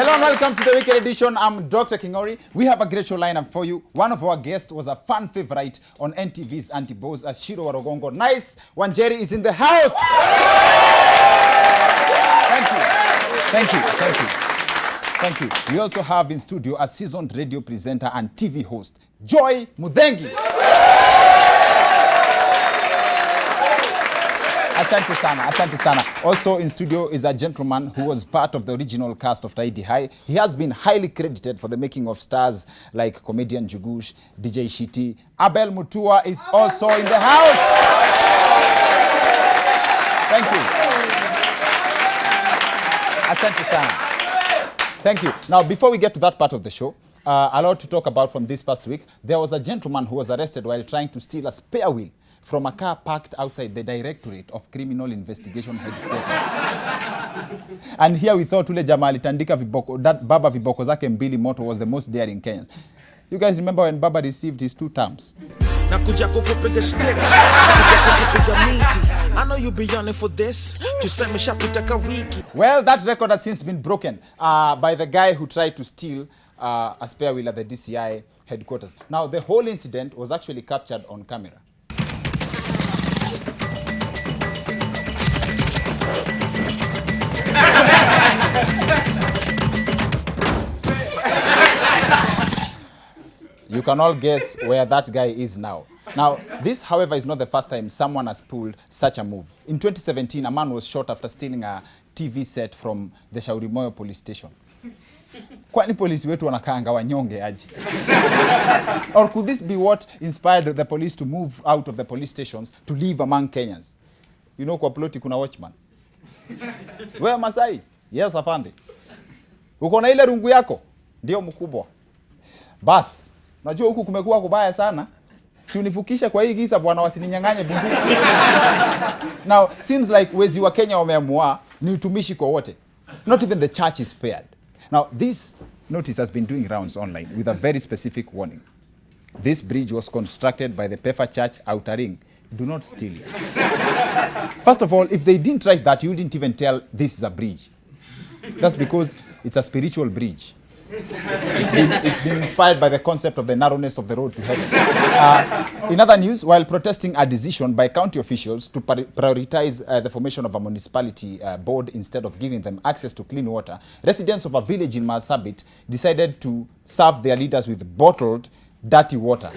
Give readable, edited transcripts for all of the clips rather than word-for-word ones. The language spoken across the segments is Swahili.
Hello and welcome to the weekend edition. I'm Dr. Kingori. We have a great show lineup for you. One of our guests was a fan favorite on NTV's Auntie Boss, Ciru Auntie Nice Wanjeri is in the house. Thank you. We also have in studio a seasoned radio presenter and TV host, Joy Muthengi. Asante sana. Also in studio is a gentleman who was part of the original cast of Taidi High. He has been highly credited for the making of stars like comedian Jugush, DJ Shiti. Abel Mutua is also in the house. Thank you. Asante sana. Thank you. Now, before we get to that part of the show, a lot to talk about from this past week. There was a gentleman who was arrested while trying to steal a spare wheel from a car parked outside the Directorate of Criminal Investigation headquarters. And here we thought ule jamaa alitandika viboko, that Baba viboko zake mbili moto was the most daring Kenyans. You guys remember when Baba received his 2 terms? Nakuja kukupiga stick, nakuja kukupiga miti. I know you be yearning for this. Tuseme shapita wiki. Well, that record has since been broken by the guy who tried to steal a spare wheel at the DCI headquarters. Now, the whole incident was actually captured on camera. You can all guess where that guy is now. Now, this, however, is not the first time someone has pulled such a move. In 2017, a man was shot after stealing a TV set from the Shaurimoyo police station. Kwani polisi wetu wanakaanga wanyonge aje? Or could this be what inspired the police to move out of the police stations to live among Kenyans? You know, kwa ploti kuna watchman. Wewe Masai? Yes, afande. Uko na ile rungu yako? Ndio mkubwa. Bas, najua huku kumekuwa kubaya sana. Si unifukisha kwa hii kisa bwana wasininyang'anye bunduki. Now, seems like wezi wa Kenya wameamua ni utumishi kwa wote. Not even the church is spared. Now, this notice has been doing rounds online with a very specific warning. This bridge was constructed by the Pefa Church Outer Ring. Do not steal it. First of all, if they didn't write that, you didn't even tell this is a bridge. That's because it's a spiritual bridge. It's been inspired by the concept of the narrowness of the road to heaven. In other news, while protesting a decision by county officials to prioritize the formation of a municipality board instead of giving them access to clean water, residents of a village in Marsabit decided to serve their leaders with bottled, dirty water.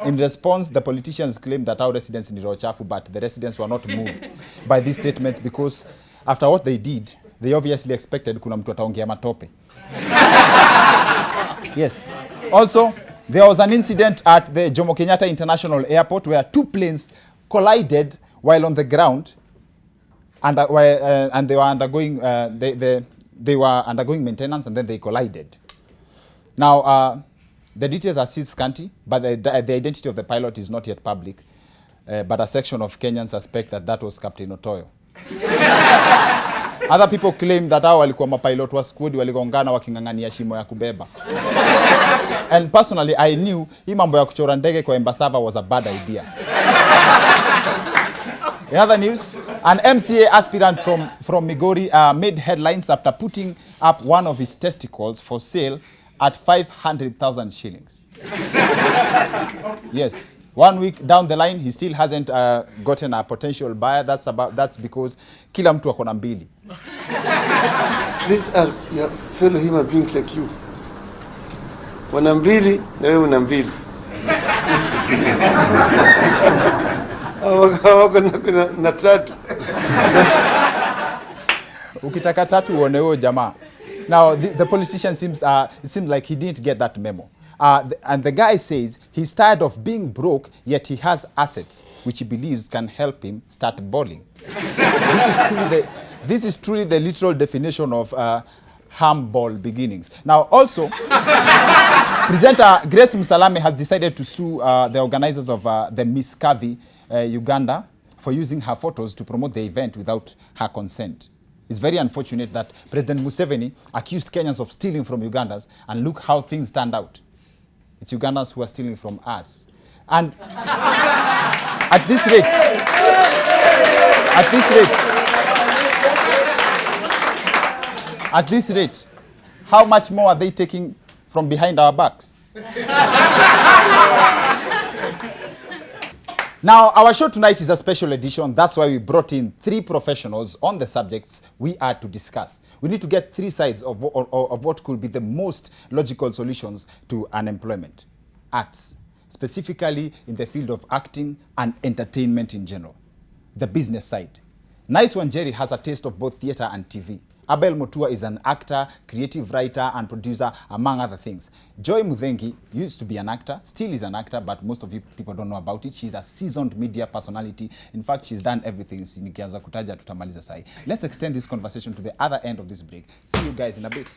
In response, the politicians claimed that our residents in Nirochafu, but the residents were not moved by these statements because after what they did, they obviously expected kuna mtu ataongea matope. Yes. Also, there was an incident at the Jomo Kenyatta International Airport where 2 planes collided while on the ground, and they were undergoing they were undergoing maintenance, and then they collided. Now, the details are still scanty, but the identity of the pilot is not yet public. But a section of Kenyans suspect that was Captain Otoyo. Other people claim that hao walikuwa mapilot wa squad waligongana wakingangania shimo ya kubeba. And personally, I knew hii mambo ya kuchora ndege kwa Embasava was a bad idea. In other news, an MCA aspirant from Migori made headlines after putting up one of his testicles for sale at 500,000 shillings. Yes. 1 week down the line, he still hasn't gotten a potential buyer. That's because kila mtu akona mbili. These are your fellow human beings like you. Wana mbili na wewe una mbili. Hawako na tatu. Ukitaka tatu uone huyo jamaa. Now, the politician seems like he didn't get that memo. And the guy says he's tired of being broke, yet he has assets which he believes can help him start balling. This is truly the literal definition of harm-ball beginnings. Now, also, presenter Grace Musalame has decided to sue the organizers of the Miss Kavi Uganda for using her photos to promote the event without her consent. It's very unfortunate that President Museveni accused Kenyans of stealing from Ugandans, and look how things turned out. It's Ugandans who are stealing from us. And at this rate, At this rate, how much more are they taking from behind our backs? Now, our show tonight is a special edition. That's why we brought in 3 professionals on the subjects we are to discuss. We need to get 3 sides of what could be the most logical solutions to unemployment. Arts, specifically in the field of acting and entertainment in general. The business side. Nice Wanjeri has a taste of both theatre and TV. Abel Mutua is an actor, creative writer, and producer, among other things. Joy Muthengi used to be an actor, still is an actor, but most of you people don't know about it. She's a seasoned media personality. In fact, she's done everything. Nikianza kutaja tutamaliza sai. Let's extend this conversation to the other end of this break. See you guys in a bit.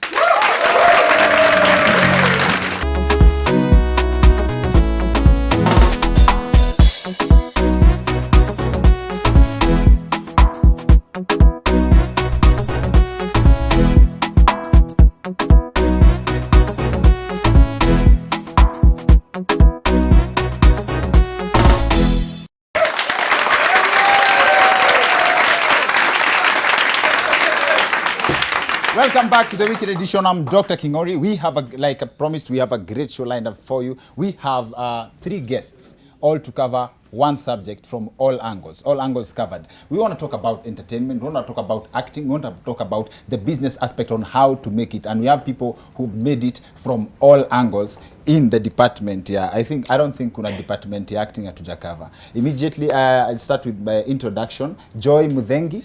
Welcome back to the weekend edition. I'm Dr. Kingori. We have, like I promised, we have a great show lined up for you. We have 3 guests, all to cover one subject from all angles covered. We want to talk about entertainment, we want to talk about acting, we want to talk about the business aspect on how to make it. And we have people who made it from all angles in the department. Yeah, I don't think kuna department ya acting hatuja cover. Immediately, I'll start with my introduction. Joy Muthengi,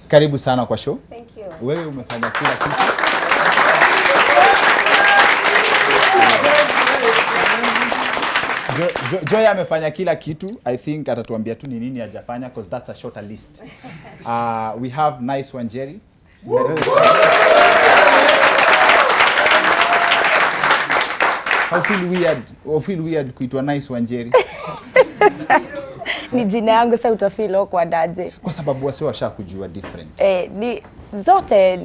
karibu sana kwa show. Thank you. Wewe umefanya kila kitu. Joy amefanya kila kitu. I think atatuambia tu ni nini hajafanya because that's a shorter list. We have Nice Wanjeri. I feel weird kuitwa Nice Wanjeri. Ni jina yangu sasa utafeel awkward aje. Kwa sababu wase washakujua different. Ni zote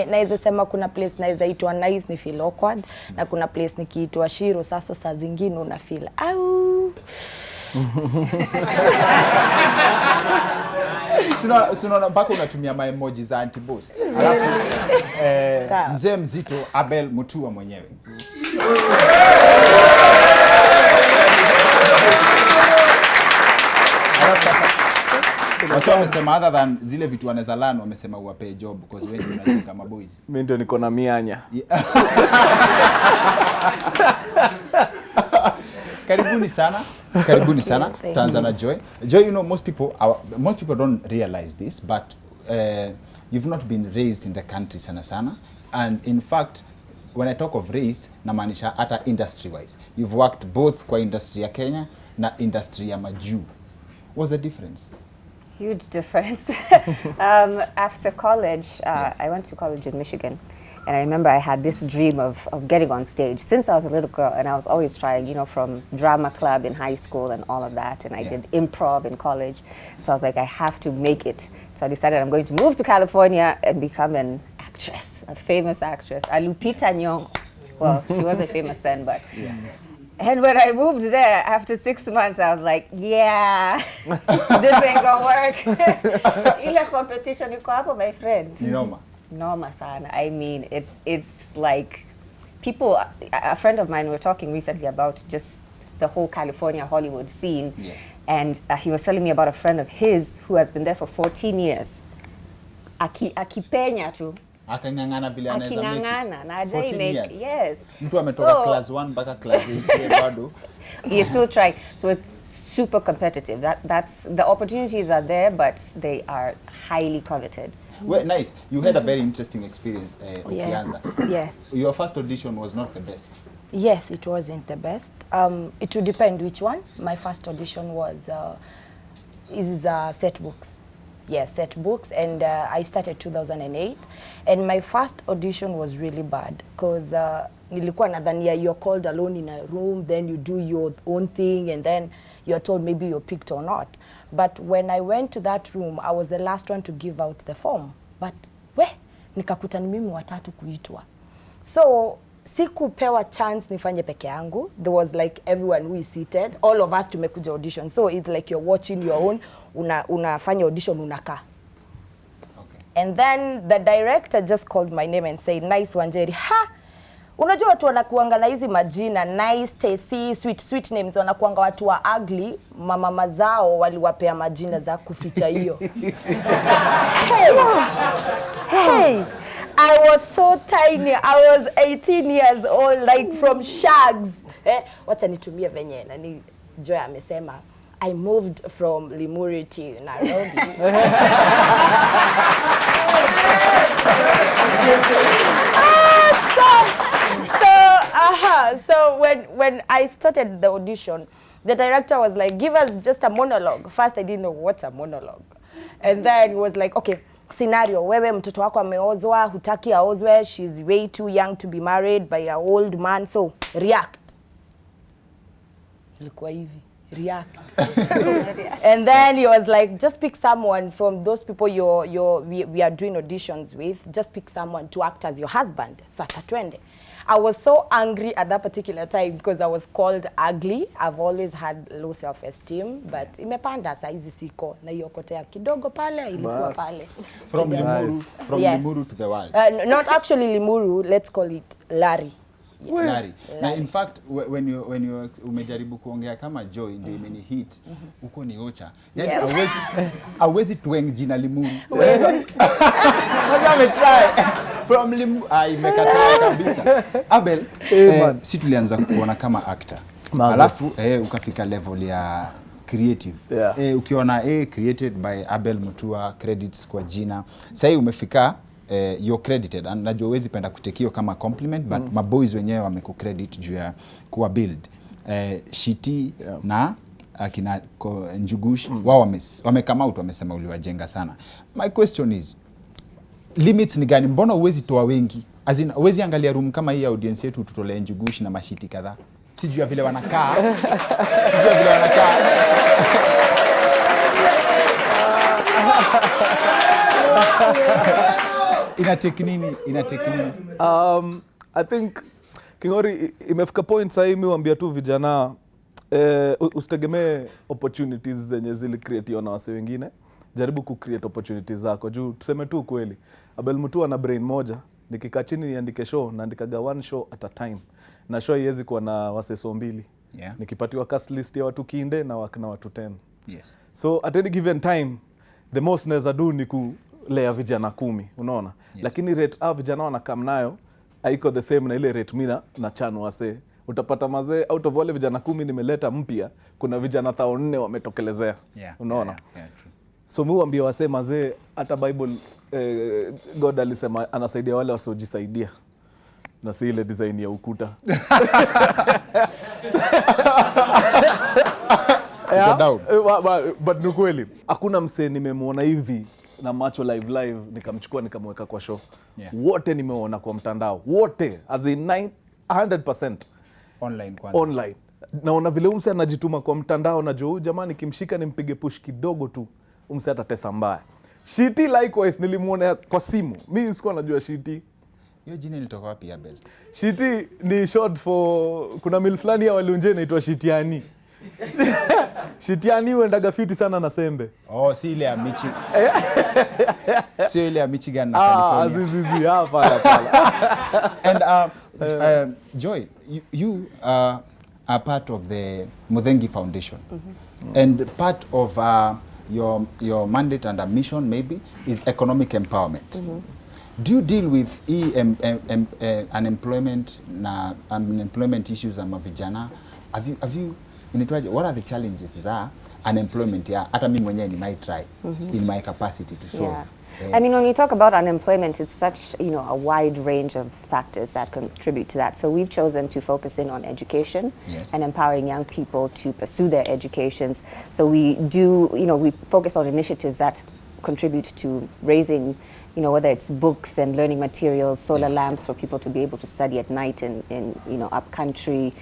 naweza sema kuna place naweza itwa Nice ni feel awkward na kuna place nikiitwa Ciru sasa saa zingine una feel au. Sinaona mpaka unatumia my emoji za Auntie Boss. Alafu mzee mzito Abel Mutua mwenyewe. Wasa wamesema other than zile vitu wanaweza learn wamesema uwape job because wewe ndio unajua kama boys. Mimi ndio niko na mianya. Karibuni sana. Karibuni sana. Tanzania Joy. Joy, you know most people don't realize this, but you've not been raised in the country sana. And in fact, when I talk of raised, namaanisha hata industry wise. You've worked both kwa industry ya Kenya na industry ya majuu. What's the difference? Huge difference. After college, I went to college in Michigan. And I remember I had this dream of getting on stage since I was a little girl. And I was always trying, you know, from drama club in high school and all of that. And I did improv in college. So I was like, I have to make it. So I decided I'm going to move to California and become an actress, a famous actress. Lupita Nyong'o. Well, she wasn't famous then, but... Yeah. And when I moved there, after 6 months, I was like, yeah, this ain't gonna work. Ile competition yuko hapo, my friend. Noma sana. I mean, it's like people, a friend of mine, we were talking recently about just the whole California Hollywood scene. Yes. And he was telling me about a friend of his who has been there for 14 years. Akipenya tu. Akangangana vile anaweza make it. Akingangana na ajai make. Yes. Mtu ametoka class 1 mpaka class 8 bado. He's still trying. So it's super competitive. That's the opportunities are there, but they are highly coveted. Well, nice. You had a very interesting experience, Ukianza. Yes. Your first audition was not the best. Yes, it wasn't the best. It would depend which one. My first audition was set books. Yes, set books, and I started 2008. And my first audition was really bad because nilikuwa nadhania you're called alone in a room, then you do your own thing, and then you're told maybe you're picked or not. But when I went to that room, I was the last one to give out the form. But nikakuta ni mimi watatu kuitwa. So sikupewa chance nifanye peke yangu. There was like everyone who is seated, all of us tumekuja audition. So it's like you're watching your own, unafanya audition unakaa. Okay. And then the director just called my name and said, Nice Wanjeri. Ha! Unajua watu wanakuanga na hizi majina, Nice, Tessie, sweet names, wanakuanga watu wa ugly, mama zao waliwapea majina za kuficha hiyo. Hey, I was so tiny. I was 18 years old, like from shags. Wacha nitumie venye nani Joy amesema. I moved from Limuru to Nairobi. So when I started the audition, the director was like, give us just a monologue. First, I didn't know what's a monologue. And then he was like, okay, scenario, wewe mtoto wako ameozwa, hutaki aozwe, she's way too young to be married by an old man, so react. Ilikuwa hivi, react. And then he was like, just pick someone from those people we are doing auditions with, just pick someone to act as your husband. Sasa twende. I was so angry at that particular time because I was called ugly. I've always had low self-esteem, but imepanda saizi siko na yokotea kidogo pale ilikuwa pale. From Limuru, from yes. Limuru to the world. Not actually Limuru, let's call it Larry. Yeah. Larry. Now, in fact, when you umejaribu kuongea kama Joy ndio imeni hit, uko ni ocha. Yani hawezi tueng jina Limuru. Wacha ametry. From Limuru, imekataa kabisa. Abel, si tulianza kuona kama actor. Alafu ukafika level ya creative. Yeah. Ukiona created by Abel Mutua, credits kwa jina. Sasa umefika you're credited, and najua huwezi penda kutekio kama compliment, but maboys wenyewe wamekucredit juu ya kuwa build. Shiti na akina Njugush wao wamekama out wamesema uliwajenga sana. My question is, limits ni gani? Mbona huwezi toa wengi? As in, huwezi angalia room kama hii audience yetu tutolee Njugush na mashiti kadhaa. Sijui vile wanakaa. Sijui vile wanakaa. Ina teknini. I think Kingori imefika point sasa mimi waambia tu vijana usitegemee opportunities zenye zili create na wase wengine. Jaribu ku create opportunities zako. Juu tuseme tu kweli. Abel Mutua na brain moja, nikikaa chini niandike show, naandikaga one show at a time. Na show iwezi kuwa na wase so mbili. Yeah. Nikipatiwa cast list ya watu kinde na watu 10. Yes. So at any given time, the most naweza do ni kulea vijana 10, unaona? Yes. Lakini rate vijana wanakam nayo haiko the same na ile rate mina na chanu wase. Utapata mazee out of wale vijana 10 nimeleta mpya, kuna vijana 4,000 wametokelezea. Yeah. Unaona? Yeah, true. So mimi waambia wase mazee, hata Bible God alisema anasaidia wale wasiojisaidia. Na si ile design ya ukuta. But ni kweli, hakuna msee nimemuona hivi na macho live nikamchukua nikamweka kwa show. Yeah. Wote nimeona kwa mtandao. Wote as in 100% online kwanza. Online. Naona vile umse anajituma kwa mtandao, na huyu jamani kimshika nimpige push kidogo tu umse atatesa mbaya. Shiti likewise nilimuona kwa simu. Mimi sikuwa najua Shiti. Hiyo jina ilitoka wapi Abel? Shiti ni short for kuna mil fulani ya Walunje inaitwa Shitiani. Shitiani huendaga fiti sana na sembe. Oh, si ile ya Michigan. Si ile ya Michigan na California. Azizi hapa pala. And Joy, you are part of the Muthengi Foundation. And part of your mandate and mission maybe is economic empowerment. Do you deal with unemployment issues za vijana? Have you what are the challenges za unemployment? Hata mimi mwenyewe ni might try in my capacity to solve. Yeah. I mean, when we talk about unemployment, it's such, a wide range of factors that contribute to that. So we've chosen to focus in on education. Yes. And empowering young people to pursue their educations. So we do, we focus on initiatives that contribute to raising, whether it's books and learning materials, solar lamps for people to be able to study at night in up country,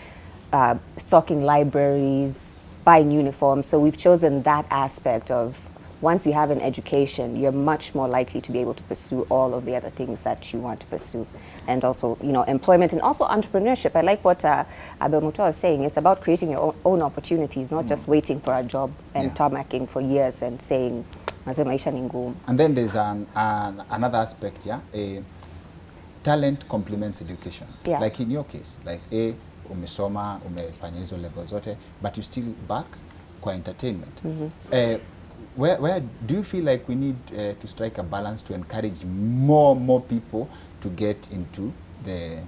stocking libraries, buying uniforms. So we've chosen that aspect of, once you have an education, you're much more likely to be able to pursue all of the other things that you want to pursue. And also, employment and also entrepreneurship. I like what Abel Mutua was saying. It's about creating your own opportunities, not just waiting for a job and tarmacking for years and saying, mazee maisha ni ngumu. And then there's another aspect, yeah? Talent complements education. Yeah. Like in your case, like umesoma, umefanya hizo level zote, but you still back kwa entertainment. Where do you feel like we need to strike a balance to encourage more people to get into the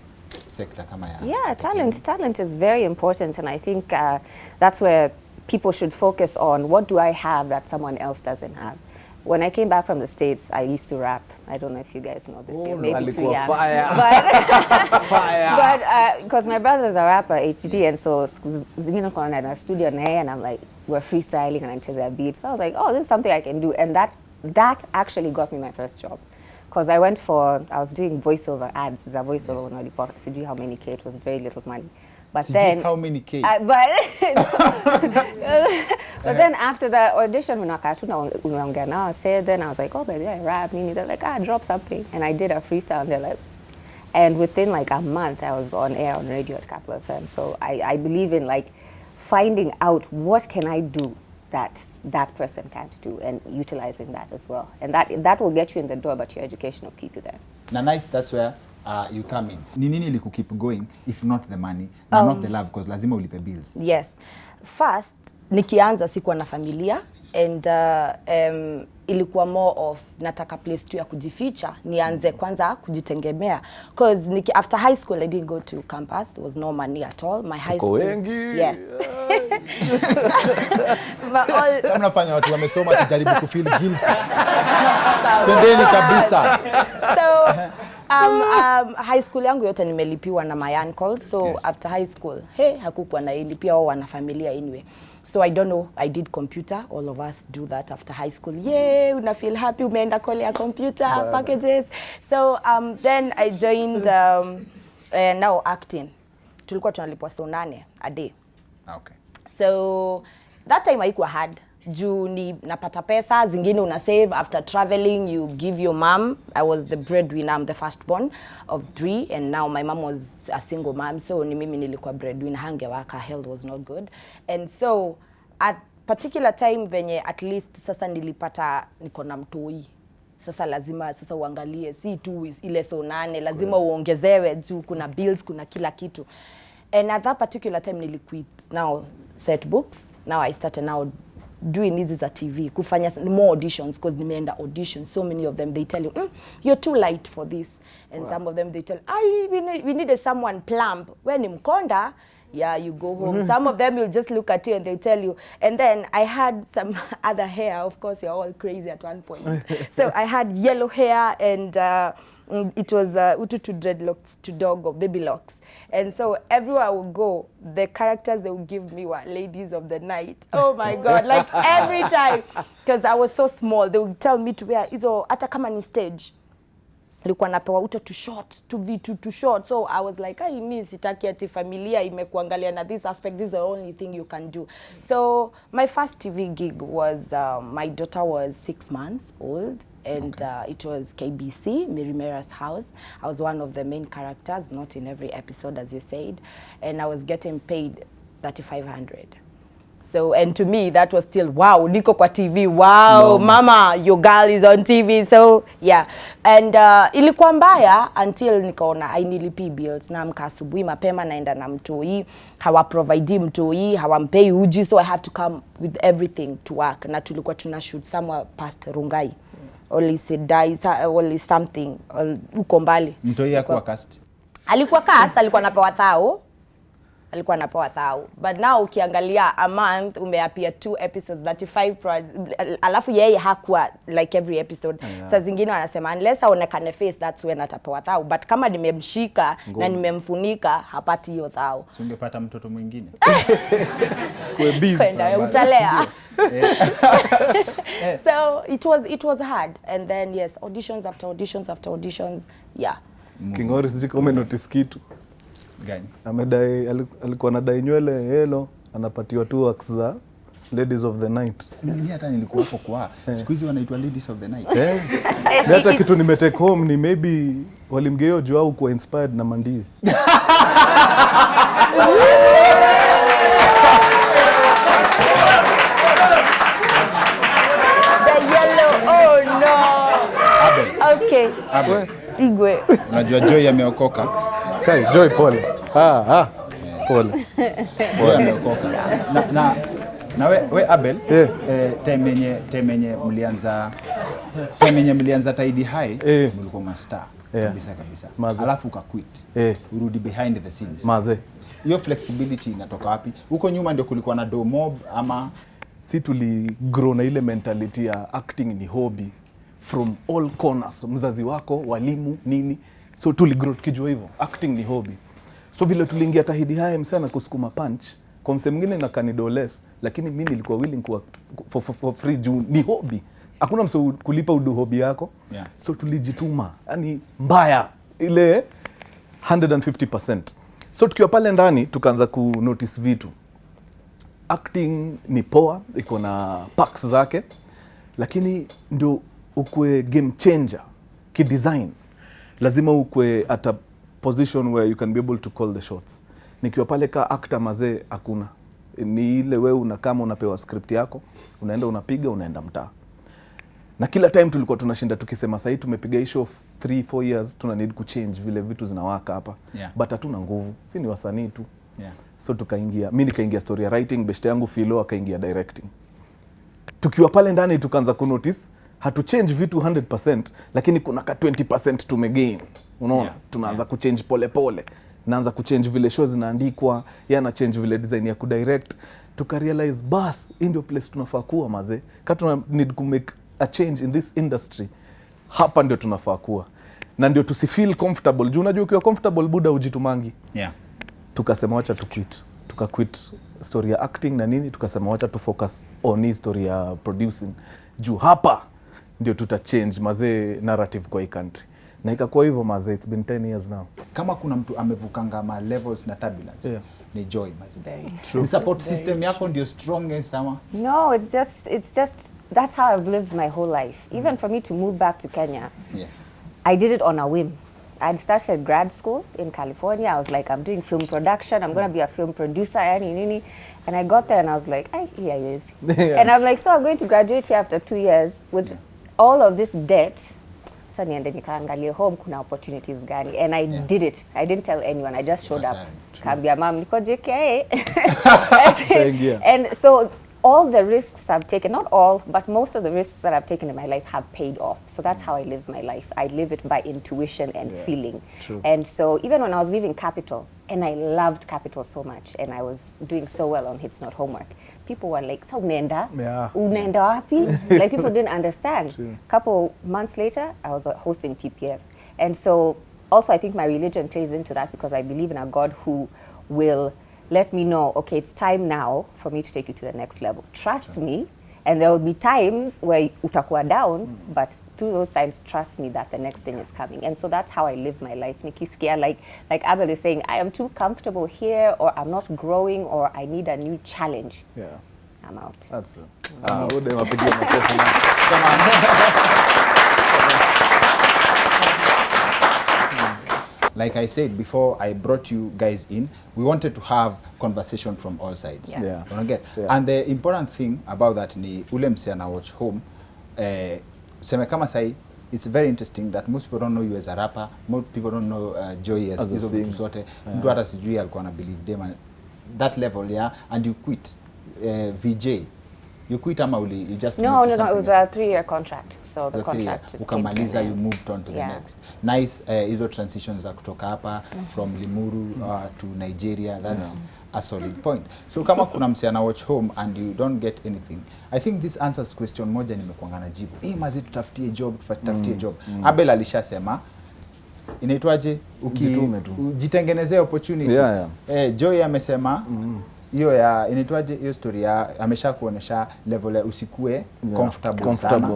sector kama ya? Yeah, talent is very important, and I think that's where people should focus on what do I have that someone else doesn't have. When I came back from the States, I used to rap. I don't know if you guys know this. You're maybe too young. But because my brother's a rapper, HD, and so zingine kwa na studio na yeye, and I'm like, we're freestyling and anacheza beat. So I was like, oh, this is something I can do, and that actually got me my first job. Because I was doing voiceover ads. As a voiceover unalipa sijui how many K, it was very little money. But then how many K? But then after the audition, then I was like, oh baby, I rap. They're like, drop something, and I did a freestyle. And they're like, and within like a month, I was on air on radio at Capital FM. So I believe in like finding out what can I do that person can't do, and utilizing that as well, and that will get you in the door, but your education will keep you there. Na Nice, that's where you come in. Ni nini iliku keep going if not the money, not the love, because lazima ulipe bills? Yes. First, nikianza sikuwa na familia, and ilikuwa more of nataka place tu ya kujificha, nianze kwanza kujitegemea, because after high school I didn't go to campus, there was no money at all. My high school, yes. Unafanya watu wamesoma tujaribu kufeel guilty. Pendeni kabisa. So high school yangu yote nimelipiwa na my uncles, so after high school hakukuwa na ilipia wao wana familia anyway. So I don't know, I did computer, all of us do that after high school. Yay, una feel happy, umeenda kole ya computer packages. So then I joined now acting. Tulikuwa tunalipwa so 8 a day. Okay. So that time haikuwa hard. Juu ni napata pesa, zingine una save after traveling, you give your mom. I was the breadwinner, I'm the firstborn of 3, and now my mom was a single mom, so ni mimi nilikuwa breadwinner, hangewaka, health was not good. And so at particular time venye at least sasa nilipata niko na mtoi. Sasa lazima sasa uangalie si tu ile so 8, lazima uongezewe juu kuna bills, kuna kila kitu. And at that particular time niliquit now set books. Now I started now doing this as a TV, kufanya more auditions, because nimeenda auditions, so many of them they tell you you're too light for this, and some of them they tell we needed someone plump. When in Mkonda, yeah, you go home. Some of them will just look at you and they tell you. And then I had some other hair, of course you're all crazy at one point. So I had yellow hair, and it was ututu dreadlocks to dog or baby locks. And so everywhere I would go, the characters they would give me were ladies of the night. Oh my God, like every time. Because I was so small, they would tell me to wear hizo hata kama ni stage. Nilikuwa napewa uto too short, too short. So I was like, mimi sitaki ati familia imekuangalia na this aspect, this is the only thing you can do. So my first TV gig was, my daughter was 6 months old. And it was KBC, Mirimera's house. I was one of the main characters, not in every episode, as you said. And I was getting paid 3,500. So, and to me, that was still, wow, niko kwa TV, wow, mama, your girl is on TV. So, yeah. And ilikuwa mbaya until nikaona I nilipi bills. Naamka asubuhi mapema naenda na mtoi, hawaprovide mtoi, hawampei uji, so I have to come with everything to work. Na tulikuwa tunashoot somewhere past Rungai. Only something uko mbali. Mtoi hakuwa cast? Alikuwa cast, alikuwa anapewa 1,000. But now ukiangalia a month umeapia 2 episodes, 35 alafu yeye hakuwa like every episode. Saa zingine wanasema unless aonekane face, that's when atapewa 1,000. But kama nimemshika na nimemfunika hapati hiyo 1,000. Si ungepata mtoto mwingine? Kwenda utalea. So it was hard, and then yes, auditions after auditions, yeah. Kingori sijui kama notice kitu gani? Amedai alikuwa anadai nywele yellow, anapatiwa 2 wax za ladies of the night. Mimi hata nilikuwa hapo kwa siku hizi wanaitwa ladies of the night. Hata kitu nimetake home ni maybe walimgeo juu au kuwa inspired na mandizi. Igwe. Igwe. Unajua Joy ameokoka. Kai, Joy pole. Pole. Joy ameokoka. Na we Abel, temenye mlianza Tidy High, mlikuwa mastar. Kabisa. Alafu ukaquit. Urudi behind the scenes. Maze. Hiyo flexibility inatoka wapi? Huko nyuma ndio kulikuwa na do mob ama si tuli grow na ile mentality ya acting ni hobby from all corners, mzazi wako, walimu, nini, so tuli grow tukijua hivyo acting ni hobby. So vile tuliingia Tidy High msana kusukuma punch kwa mse mwingine na kanido less, lakini mimi nilikuwa willing kuwa for free juu ni hobby, hakuna mse kulipa udu hobby yako. So tulijituma yani mbaya ile 150%. So tukiwa pale ndani tukaanza ku notice vitu. Acting ni poa, iko na perks zake, lakini ndio ukue game changer kidesign lazima ukue at a position where you can be able to call the shots. Nikiwa pale ka actor mazee hakuna, ni ile wewe unakama unapewa script yako, unaenda unapiga, unaenda mtaa. Na kila time tulikuwa tunashinda tukisema sasa tumepiga show 3-4 years, tuna need ku change vile vitu zinawaka hapa. But hatuna nguvu, si ni wasanii tu. So tukaingia, mimi nikaingia story writing, best yangu Philo akaingia directing. Tukiwa pale ndani tukaanza ku notice hatu change vitu 100%, lakini kuna ka 20% tumegain. Unaona? Tunaanza ku change pole pole. Naanza ku change vile shows zinaandikwa, yana change vile design ya ku direct. Tuka realize bas, ndio place tunafaa kuwa mazee. Kama need to make a change in this industry, hapa ndio tunafaa kuwa. Na ndio tusifeel comfortable. Juu unajua ukiwa comfortable buda ujitumangi. Tukasema wacha tu quit. Tuka quit story ya acting na nini, tukasema wacha tu focus on hii story ya producing. Juu hapa ndio tuta change mazee narrative kwa hii country. Na ikakuwa hivyo mazee, it's been 10 years now. Kama kuna mtu amevukanga ma levels na turbulence, ni Joy mazee. The support system yako ndio strongest ama? No, it's just that's how I've lived my whole life. Even for me to move back to Kenya. I did it on a whim. I'd started grad school in California. I was like, I'm doing film production. I'm going to be a film producer. And I got there and I was like, here he is. And I'm like, so I'm going to graduate here after 2 years with all of this debt. So niende nikaangalia home kuna opportunities gani. And I did it. I didn't tell anyone. I just showed up. Kambia mom, niko JKA. And so all the risks I've taken, not all, but most of the risks that I've taken in my life have paid off. So that's how I live my life. I live it by intuition and feeling. And so even when I was leaving Capital, and I loved Capital so much, and I was doing so well on Hits Not Homework, people were like, so unaenda? Unaenda wapi? Like people didn't understand. Couple months later, I was hosting TPF. And so also I think my religion plays into that because I believe in a God who will let me know, okay, it's time now for me to take you to the next level. Trust me, and there will be times where utakuwa down, but through those times, trust me that the next thing is coming. And so that's how I live my life. Nikisikia, like Abel is saying, I am too comfortable here, or I'm not growing, or I need a new challenge. I'm out. That's it. Like I said before I brought you guys in, we wanted to have conversation from all sides. And the important thing about that ni ule mse ana watch home, seme kama sai, it's very interesting that most people don't know you as a rapper, most people don't know Joy as hizo vitu zote. Mtu hata sijui alikuwa na believe them that level, and you quit VJ. You quit ama you just No, it was a 3-year contract. So the contract just ukamaliza, you moved on to the next. Nice hizo transitions za kutoka hapa from Limuru to Nigeria. That's a solid point. So kama kuna msichana watch home and you don't get anything, I think this answers question moja nimekuanga najibu. Mazi tutafutie job, Abel alishasema inaitwaje ujitengenezee opportunity. Joy amesema hiyo ya inaitwaje hiyo story ya amesha kuonesha level ya usikue comfortable sana.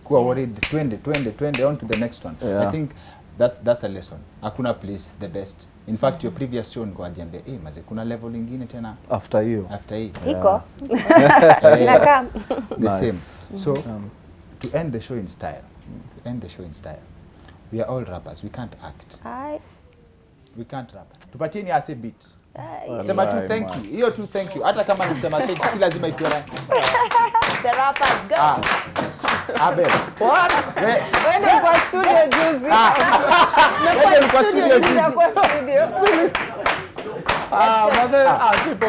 Kuwa worried, twende on to the next one. I think that's a lesson. Hakuna place the best. In fact your previous show niko ajiambia maze kuna level nyingine tena after hiyo iko the same. So to end the show in style, we are all rappers, we can't act. We can't rap. Tupatieni ase beat. Sema tu thank you. Hiyo tu thank you. Hata kama nisema thank you si lazima itoe. The rappers go. Abel. What? Wende kwa studio juzi. Wewe kwa studio Juzi hizi. kwa studio. Tipo,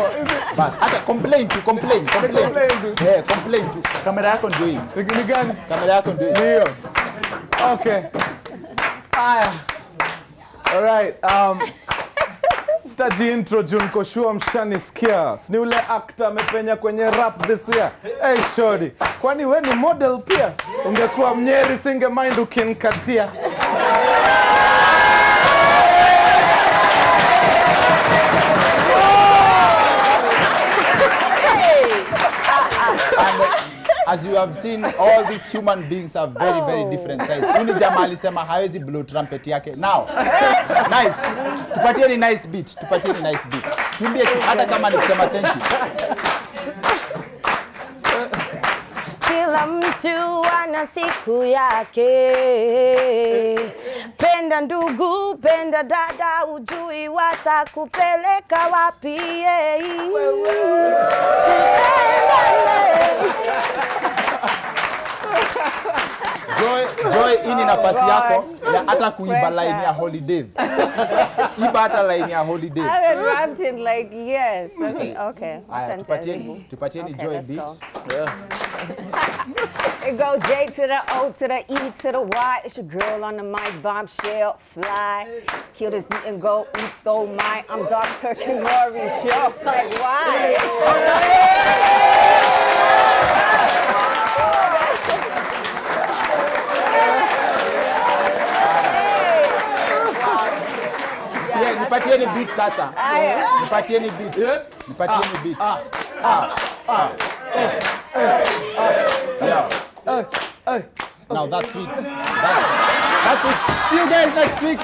Bas, hata complain tu. Complain tu. Complain tu. Kamera yako ndio hii. ni gani? Kamera yako ndio hii. Ndio. Okay. Aya. All right. Staji intro June Koshua mshanisikia. Ni ule actor amepenya kwenye rap this year. Hey shorty, kwani we ni model pia? Ungekuwa Mnyeri singe mind ukinikatia. And as you have seen, all these human beings are very, very different size. Uni jamaa alisema hawezi blow trumpet yake. Now, nice. Tupatieni nice beat. Tumbie tu, hata kama nikisema thank you. Kila mtu ana siku yake. Penda ndugu, penda dada, ujui watakupeleka wapi. Joy, hii ni nafasi yako ya hata kuiba line ya holiday. Iba hata line ya holiday. I haven't rapped in like years. Okay. Aya, tupatieni Joy let's beat. go. It go J to the O to the E to the Y. It's your girl on the mic, bombshell, fly. Kill this beat and go eat so my. I'm Dr. Kinori show. Like why? Yeah, nipatieni beat sasa. Nipatieni beat. Yeah. Now that's it. That's it. See you guys next week.